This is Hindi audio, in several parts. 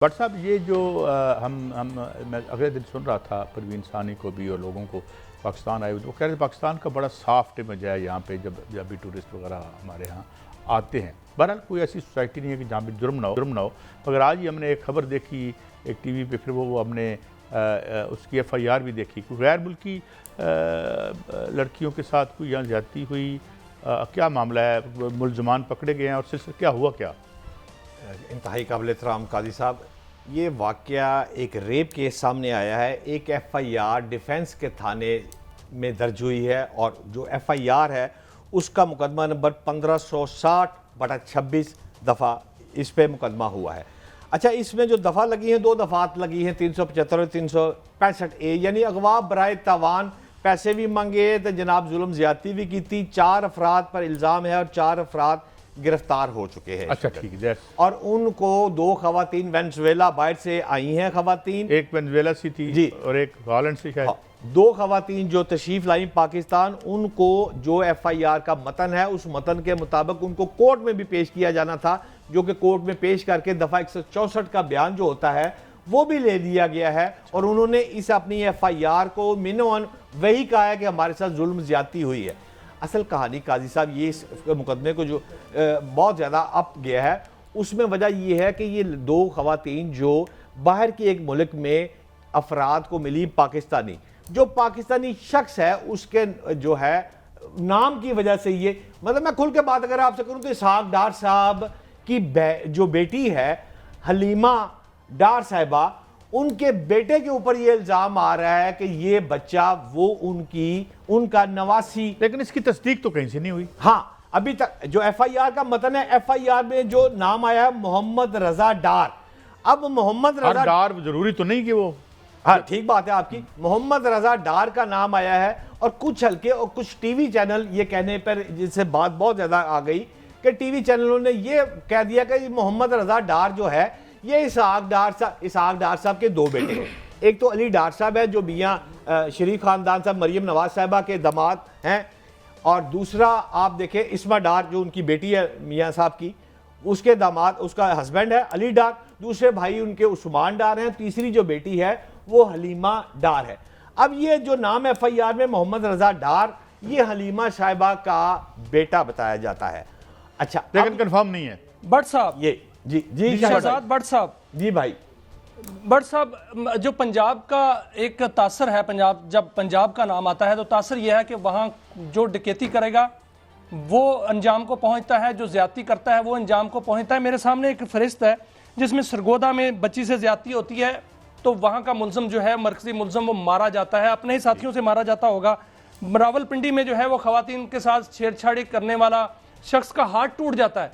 बट साहब ये जो मैं अगले दिन सुन रहा था परवीन सानी को भी और लोगों को पाकिस्तान आए, वो कह रहे थे पाकिस्तान का बड़ा सॉफ्ट इमेज है यहाँ पे, जब भी टूरिस्ट वगैरह हमारे यहाँ आते हैं। बहरहाल कोई ऐसी सोसाइटी नहीं है कि जहाँ पे जुर्म ना हो। मगर आज ही हमने एक खबर देखी एक टीवी पे, फिर वो हमने उसकी FIR भी देखी। कोई गैर मुल्की लड़कियों के साथ कोई यहाँ ज़्यादती हुई, क्या मामला है? मुलजमान पकड़े गए हैं और सिलसिला क्या हुआ क्या? इंतहाई काबिल एहतराम काजी साहब, ये वाक़या एक रेप केस सामने आया है। एक FIR डिफेंस के थाने में दर्ज हुई है और जो FIR है उसका मुकदमा नंबर 1560/26 दफ़ा इस पे मुकदमा हुआ है। अच्छा, इसमें जो दफ़ा लगी हैं, 2 दफ़ात लगी हैं, 375 और 365A, यानी अगवा बराए तावान, पैसे भी मंगे तो जनाब जुल्म ज़्यादती भी की थी। 4 अफराद पर इल्ज़ाम है और 4 अफराद गिरफ्तार हो चुके हैं। अच्छा, ठीक है। और उनको 2 खवातीन वेनेजुएला बाहर से आई हैं खवातीन, एक वेनेजुएला से थी जी और एक हॉलैंड से शायद। 2 खवातीन जो तशरीफ लाई पाकिस्तान, उनको जो FIR का मतन है उस मतन के मुताबिक उनको कोर्ट में भी पेश किया जाना था, जो कि कोर्ट में पेश करके दफ़ा 164 का बयान जो होता है वो भी ले लिया गया है। और उन्होंने इस अपनी FIR को मिनवन वही कहा है कि हमारे साथ जुल्म ज्यादती हुई है। असल कहानी काजी साहब, ये इस मुकदमे को जो बहुत ज़्यादा अप गया है, उसमें वजह ये है कि ये 2 खवातीन जो बाहर के एक मुल्क में अफराद को मिली, पाकिस्तानी, जो पाकिस्तानी शख्स है उसके जो है नाम की वजह से ये, मतलब मैं खुल के बात अगर आपसे करूं तो इसहाक डार साहब की जो बेटी है हलीमा डार साहिबा, उनके बेटे के ऊपर ये इल्जाम आ रहा है कि ये बच्चा वो उनका नवासी, लेकिन इसकी तस्दीक तो कहीं से नहीं हुई। हाँ, अभी तक जो FIR का मतन है, FIR में जो नाम आया है मोहम्मद रजा डार। अब मोहम्मद रजा डार जरूरी तो नहीं कि वो, हाँ ठीक बात है आपकी, मोहम्मद रजा डार का नाम आया है। और कुछ हल्के और कुछ टीवी चैनल ये कहने पर, जिससे बात बहुत ज्यादा आ गई कि टीवी चैनलों ने ये कह दिया कि मोहम्मद रजा डार जो है ये इसहाक डार साहब के 2 बेटे हैं। एक तो अली डार साहब है जो मियाँ शरीफ खानदान साहब मरियम नवाज साहिबा के दामाद हैं, और दूसरा आप देखें इस्मा डार जो उनकी बेटी है मियाँ साहब की, उसके दामाद, उसका हस्बैंड है अली डार, दूसरे भाई उनके उस्मान डार हैं, तीसरी जो बेटी है वो हलीमा डार है। अब ये जो नाम FIR में मोहम्मद रजा डार, ये हलीमा साहिबा का बेटा बताया जाता है। अच्छा, लेकिन कंफर्म नहीं है। बट साहब ये जी शहजाद बट साहब जी भाई, बट साहब जो पंजाब का एक तासर है, जब पंजाब का नाम आता है तो तासर यह है कि वहाँ जो डकैती करेगा वो अंजाम को पहुँचता है, जो ज्यादती करता है वो अंजाम को पहुँचता है। मेरे सामने एक फहरिस्त है जिसमें सरगोदा में बच्ची से ज्यादती होती है तो वहाँ का मुलजम जो है, मरकजी मुलजम, वो मारा जाता है, अपने ही साथियों से मारा जाता होगा। रावलपिंडी में जो है वो खवातीन के साथ छेड़छाड़ी करने वाला शख्स का हाथ टूट जाता है।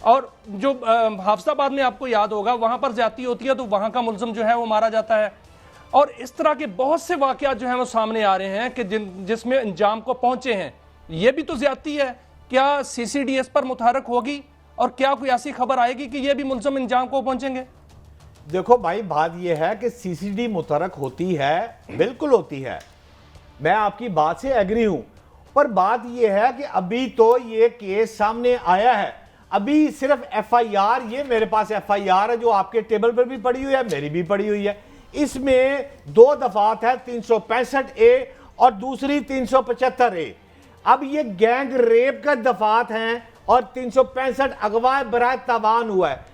और जो हाफिजाबाद में आपको याद होगा वहां पर ज्यादती होती है तो वहां का मुलजम जो है वो मारा जाता है। और इस तरह के बहुत से वाकयात जो हैं वो सामने आ रहे हैं कि जिसमें अंजाम को पहुंचे हैं। ये भी तो ज्यादती है। क्या CCD इस पर मुतहरक होगी और क्या कोई ऐसी खबर आएगी कि ये भी मुलजम अंजाम को पहुंचेंगे? देखो भाई, बात यह है कि CCD मुतहरक होती है, बिल्कुल होती है, मैं आपकी बात से एग्री हूं, पर बात यह है कि अभी तो ये केस सामने आया है, अभी सिर्फ FIR, ये मेरे पास FIR है जो आपके टेबल पर भी पड़ी हुई है, मेरी भी पड़ी हुई है। इसमें 2 दफात है, 365A और दूसरी 375A। अब ये गैंग रेप का दफात हैं और 365 अगवा बराए तावान हुआ है।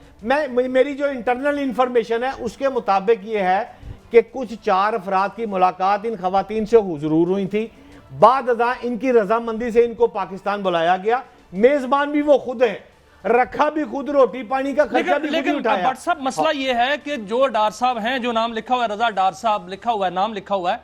मेरी जो इंटरनल इंफॉर्मेशन है उसके मुताबिक ये है कि कुछ 4 अफराद की मुलाकात इन खवातीन से जरूर हुई थी, बाद इनकी रजामंदी से इनको पाकिस्तान बुलाया गया, मेजबान भी वो खुद है, रखा भी खुद, रोटी पानी का खर्चा भी खुद उठाया। बट साहब मसला ये है कि जो डार साहब हैं, जो नाम लिखा हुआ है, रजा डार साहब लिखा हुआ है, नाम लिखा हुआ है,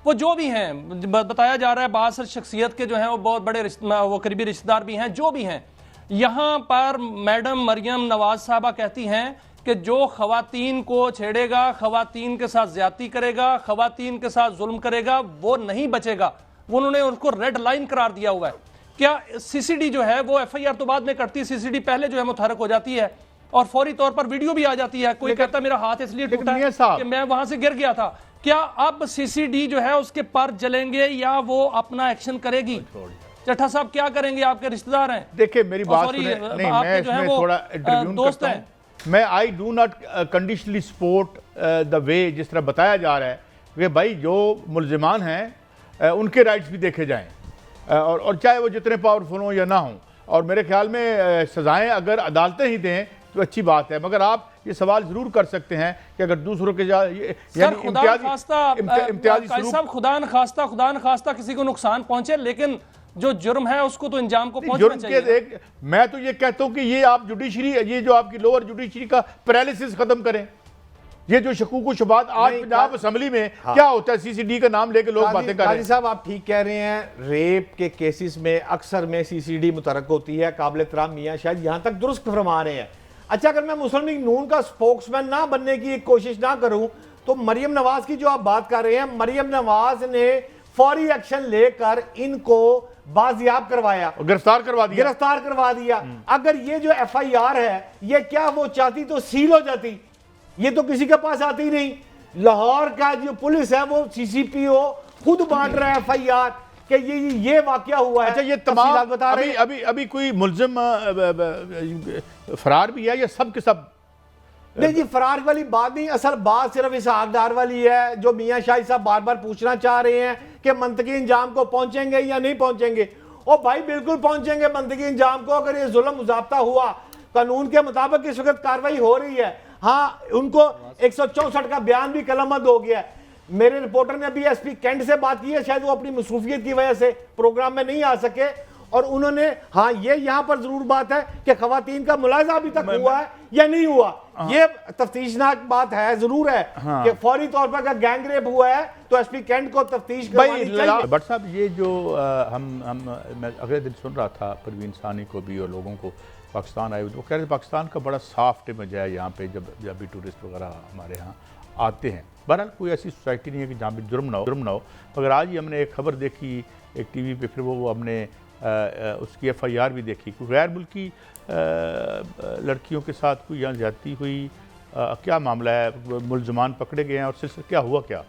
वो जो भी हैं, बताया जा रहा है बासर शख्सियत के जो हैं वो बहुत बड़े वो करीबी रिश्तेदार भी हैं, जो भी हैं। यहाँ पर मैडम मरियम नवाज साहबा कहती हैं कि जो खवातीन को छेड़ेगा, खवातीन के साथ ज्यादती करेगा, खवातीन के साथ जुल्म करेगा, वो नहीं बचेगा। उन्होंने उनको रेड लाइन करार दिया हुआ है। क्या CCD जो है वो FIR तो बाद में करती है, CCD पहले जो है मुतहरक हो जाती है और फौरी तौर पर वीडियो भी आ जाती है। कोई कहता मेरा हाथ इसलिए टूटा है कि मैं वहां से गिर गया था। क्या अब CCD जो है उसके पर जलेंगे या वो अपना एक्शन करेगी? चट्टा साहब क्या करेंगे? आपके रिश्तेदार हैं। देखिए मेरी बात सुने, नहीं मैं इसमें थोड़ा इंटरव्यू दोस्त हैं। मैं I do not conditionally support the way जिस तरह बताया जा रहा है कि भाई जो मुलजिमान हैं उनके राइट्स भी देखे जाएं, और चाहे वो जितने पावरफुल हों या ना हों, और मेरे ख्याल में सज़ाएं अगर अदालतें ही दें तो अच्छी बात है। मगर आप ये सवाल ज़रूर कर सकते हैं कि अगर दूसरों के यानी इम्तियाजी साहब खुदा न खास्ता किसी को नुकसान पहुंचे, लेकिन जो जुर्म है उसको तो इंजाम को पहुंचना जुर्म चाहिए। के मैं तो ये कहता हूं कि ये आप जुडिशरी, ये जो आपकी लोअर जुडिशरी का पैरालिसिस खत्म करें। ये जो शकूक शुबात आज पंजाब असेंबली में क्या होता है, सीसीडी का नाम लेके लोग बातें कर रहे हैं। साहब आप ठीक कह रहे हैं, रेप के केसेस में अक्सर में सीसीडी मुतरक होती है। काबिल एहतराम मियां शायद यहां तक दुरुस्त फरमा रहे हैं। अच्छा, अगर मैं मुस्लिम लीग नून का स्पोक्समैन ना बनने की कोशिश ना करूं तो मरियम नवाज की जो आप बात कर रहे हैं, मरियम नवाज ने फौरी एक्शन लेकर इनको बाजियाब करवाया, गिरफ्तार करवा दिया। अगर ये जो एफआईआर है ये क्या वो चाहती तो सील हो जाती, ये तो किसी के पास आती नहीं। लाहौर का जो पुलिस है वो सीसीपीओ खुद बांट रहा है एफआईआर कि ये वाकया हुआ है। अच्छा, ये तमाम बता रहे हैं। अभी कोई मुल्जिम फरार भी है या सब के सब? नहीं जी, फरार वाली बात नहीं, असल बात सिर्फ इस आगदार वाली है जो मियां शाही साहब बार बार पूछना चाह रहे हैं कि मंतकी इंजाम को पहुंचेंगे या नहीं पहुंचेंगे। ओ भाई बिल्कुल पहुंचेंगे मंतकी इंजाम को। अगर ये जुल्म मुजाब्ता हुआ, कानून के मुताबिक इस वक्त कार्रवाई हो रही है। हाँ, उनको 164 का बयान भी कलमबंद हो गया है। मेरे रिपोर्टर ने अभी एसपी कैंट से बात की है, शायद वो अपनी मसरूफियत की वजह से प्रोग्राम में नहीं आ सके, और उन्होंने हाँ ये यहां पर जरूर बात है कि खवातीन का मुलाजा अभी तक हुआ है या नहीं हुआ, ये तफ्तीशनाक बात है, जरूर है कि फौरी तौर पर अगर गैंग रेप हुआ है तो एसपी कैंट को तफ्तीश करवानी चाहिए। भट्ट साहब, ये जो मैं अगले दिन सुन रहा था परवीन सानी को भी और लोगों को पाकिस्तान आए, वो कह रहे थे पाकिस्तान का बड़ा सॉफ्ट इमेज है यहाँ पे, जब भी टूरिस्ट वगैरह हमारे यहाँ आते हैं। बहरहाल कोई ऐसी सोसाइटी नहीं है कि जहाँ पे जुर्म ना हो। मगर आज ही हमने एक खबर देखी एक टीवी पे, फिर वो हमने उसकी एफआईआर भी देखी। कोई गैर मुल्की लड़कियों के साथ कोई यहाँ ज्यादती हुई, क्या मामला है? मुलजमान पकड़े गए हैं और सिलसिला क्या हुआ? क्या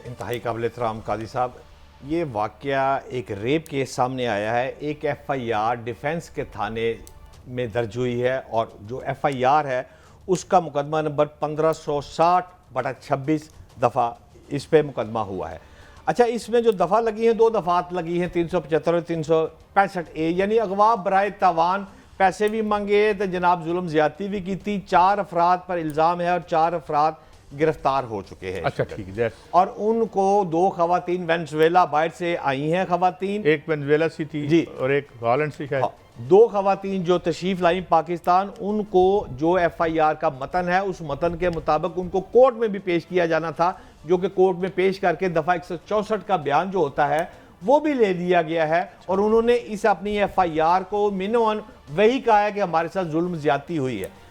इंतहाई काबिल एहतराम काजी साहब, ये वाकया एक रेप केस सामने आया है। एक एफआईआर डिफेंस के थाने में दर्ज हुई है और जो एफआईआर है उसका मुकदमा नंबर 1560/26 दफ़ा इस पे मुकदमा हुआ है। अच्छा, इसमें जो दफ़ा लगी हैं, 2 दफ़ात लगी हैं, 375 और 365A, यानी अगवा बराए तावान, पैसे भी मंगे तो जनाब जुल्म ज्यादती भी की थी। 4 अफराद पर इल्ज़ाम है और 4 अफराद गिरफ्तार हो चुके हैं। अच्छा, ठीक है। और उनको 2 खवातीन वेनेजुएला बाहर से आई हैं खवातीन, एक वेनेजुएला से थी जी और एक हॉलैंड से शायद। 2 खवातीन जो तशरीफ लाई पाकिस्तान, उनको जो एफआईआर का मतन है उस मतन के मुताबिक उनको कोर्ट में भी पेश किया जाना था, जो कि कोर्ट में पेश करके दफ़ा 164 का बयान जो होता है वो भी ले लिया गया है। और उन्होंने इस अपनी एफआईआर को मिनोन वही कहा है कि हमारे साथ जुल्म ज्यादती हुई है।